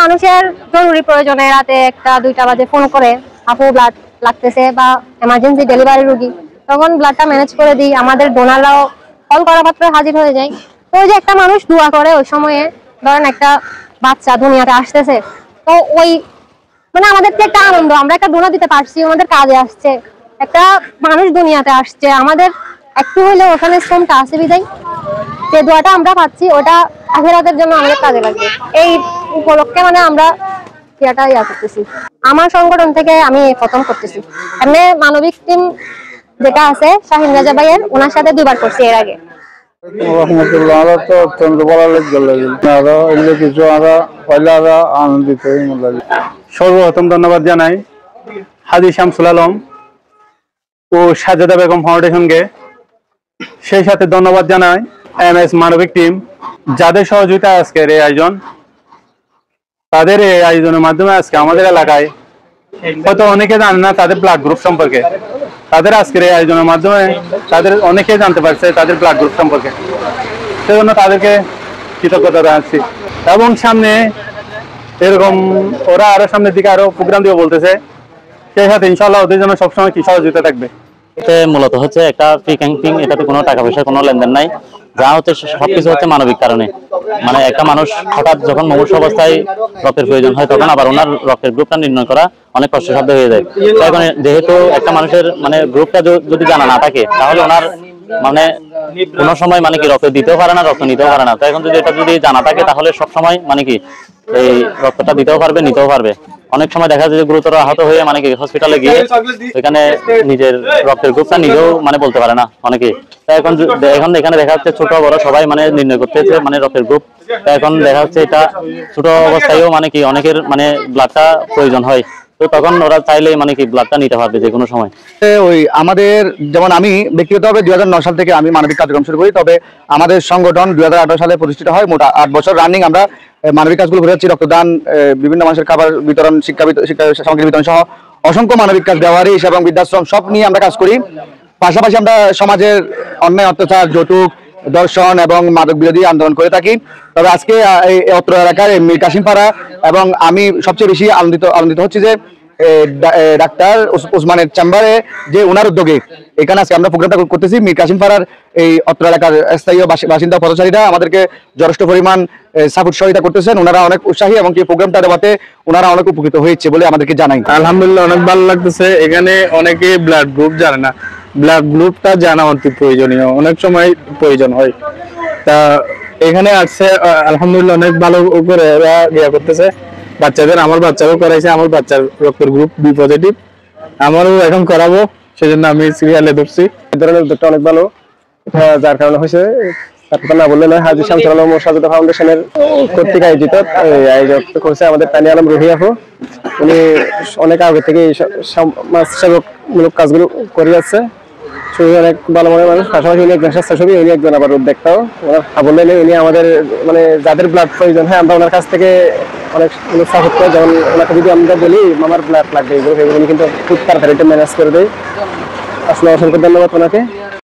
মানুষের জরুরি প্রয়োজনে রাতে 1টা 2টা বাজে ফোন করে আপু ব্লাড লাগতেছে বা এমার্জেন্সি ডেলিভারি রোগী, তখন ব্লাডটা ম্যানেজ করে দিই। আমাদের ডোনাররাও কল করা মাত্র হাজির হয়ে যায়। তো ওই যে একটা মানুষ দোয়া করে ওই সময়ে, ধরেন একটা বাচ্চা দুনিয়াতে আসতেছে, তো ওই মানে আমাদের তো একটা আনন্দ, আমরা একটা ডোনা দিতে পারছি, আমাদের কাজে আসছে, একটা মানুষ দুনিয়াতে আসছে, আমাদের একটু হইলেও ওখানে শ্রমটা আছে বিদায় যে দোয়াটা আমরা পাচ্ছি ওটা আখিরাতের জন্য আমাদের কাজে লাগবে। এই উপলক্ষে মানে আমরা ইয়া করতেছি। আমার সংগঠন থেকে আমি প্রথম করতেছি। এমনি মানবিক টিম যেটা আছে শাহিন রাজা ভাইয়ের, ওনার সাথে 2বার করছি এর আগে। সর্বপ্রথম ধন্যবাদ জানাই হাজী শামসুল আলম ও সাজেদা বেগম ফাউন্ডেশনকে, সেই সাথে ধন্যবাদ জানাই MS মানবিক টিম, যাদের সহযোগিতায় আজকের এই আয়োজন। তাদের এই আয়োজনের মাধ্যমে আজকে আমাদের এলাকায় হয়তো অনেকে জানে না তাদের ব্লাড গ্রুপ সম্পর্কে, তাদের আজকের এই আয়োজনের মাধ্যমে তাদের অনেকে জানতে পারছে তাদের ব্লাড গ্রুপ সম্পর্কে। সেজন্য তাদেরকে কৃতজ্ঞতা জানাচ্ছি। এবং সামনে এরকম ওরা আরো সামনের দিকে আরো প্রোগ্রাম দিয়ে বলতেছে, সেই সাথে ইনশাআল্লাহ ওদের জন্য সবসময় কি সহযোগিতা থাকবে। মূলত হচ্ছে একটা ফ্রি ক্যাম্পিং, এটাতে কোনো টাকা পয়সার কোনো লেনদেন নাই, যা হচ্ছে সবকিছু হচ্ছে মানবিক কারণে। মানে একটা মানুষ হঠাৎ যখন মুমূর্ষু অবস্থায় রক্তের প্রয়োজন হয়, তখন আবার ওনার রক্তের গ্রুপটা নির্ণয় করা অনেক কষ্টসাধ্য হয়ে যায়। এখন যেহেতু একটা মানুষের মানে গ্রুপটা যদি জানা না থাকে, তাহলে ওনার মানে কোনো সময় মানে কি রক্ত দিতেও পারে না, রক্ত নিতেও পারে না। তো এখন যদি এটা যদি জানা থাকে, তাহলে সব সময় মানে কি এই রক্তটা দিতেও পারবে, নিতেও পারবে। অনেক সময় দেখা যায় যে গুরুতর আহত হয়ে মানে কি হসপিটালে গিয়ে এখানে নিজের রক্তের গ্রুপটা নিজেও মানে বলতে পারে না অনেকে। এখন এখানে দেখা যাচ্ছে ছোট বড় সবাই মানে নির্ণয় করতেছে মানে রক্তের গ্রুপ। এখন দেখা যাচ্ছে এটা ছোট অবস্থায়ও মানে কি অনেকের মানে ব্লাডটা প্রয়োজন হয়, তো তখন ওরা চাইলে মানে কি ব্লাডটা নিতে পারবে যে কোনো সময়। ওই আমাদের যেমন আমি ব্যক্তিগতভাবে 2009 সাল থেকে আমি মানবিক কার্যক্রম শুরু করি, তবে আমাদের সংগঠন 2018 সালে প্রতিষ্ঠিত হয়। মোট 8 বছর রানিং আমরা মানবিক কাজগুলো করে যাচ্ছি। রক্তদান, বিভিন্ন মানুষের খাবার বিতরণ, শিক্ষা সামগ্রী বিতরণ সহ অসংখ্য মানবিক কাজ, ব্যবহারিক এবং বৃদ্ধাশ্রম সব নিয়ে আমরা কাজ করি। পাশাপাশি আমরা সমাজের অন্যায়, অত্যাচার, যৌতুক, দর্শন এবং মাদক বিরোধী আন্দোলন করে থাকি। তবে আজকে এই অত্র এলাকার মীর কাশিমপাড়া এবং আমি সবচেয়ে বেশি আনন্দিত হচ্ছি যে ডাক্তার ওসমানের চেম্বারে যে ওনার উদ্যোগে এখানে আজকে আমরা প্রোগ্রামটা করতেছি। মীর কাশিমপাড়ার এই অত্র এলাকার স্থায়ী বাসিন্দা পথচারীরা আমাদেরকে যথেষ্ট পরিমাণ সাপোর্ট সহায়তা করতেছেন। ওনারা অনেক উৎসাহী এবং এই প্রোগ্রামটা দেওয়াতে ওনারা অনেক উপকৃত হয়েছে বলে আমাদেরকে জানাই। আলহামদুলিল্লাহ, অনেক ভালো লাগতেছে। এখানে অনেকে ব্লাড গ্রুপ জানে না, ব্লাড গ্রুপটা জানা অতি প্রয়োজনীয়, অনেক সময় প্রয়োজন হয়। তা এখানে আসছে আলহামদুলিল্লাহ, অনেক ভালো করে ওরা ইয়া করতেছে। বাচ্চাদের, আমার বাচ্চারও করাইছে, আমার বাচ্চার রক্তের গ্রুপ B পজিটিভ, আমারও এখন করাবো, সেজন্য আমি সিরিয়ালে ধরছি। এই ধরনের উদ্যোগটা অনেক ভালো, যার কারণে হয়েছে তার না বললে নয়। হাজী শামসুল আলম ও সাজেদা ফাউন্ডেশনের কর্তৃক আয়োজিত আয়োজক করেছে আমাদের তানিয়া আলম রুহি আপু। উনি অনেক আগে থেকে সমাজ সেবকমূলক কাজগুলো করে যাচ্ছে। অনেক ভালো মনের মানুষ, পাশাপাশি উনি একজন স্বেচ্ছাসেবী, উনি একজন আবার উদ্যোক্তাও। ওনার বললেন উনি আমাদের মানে যাদের ব্লাড প্রয়োজন হয় আমরা ওনার কাছ থেকে অনেক সাপোর্ট করে। যেমন ওনাকে যদি আমরা বলি আমার ব্লাড লাগবে, এগুলো উনি কিন্তু খুব তাড়াতাড়ি ম্যানেজ করে দেয়। আসলে অসংখ্য ধন্যবাদ ওনাকে।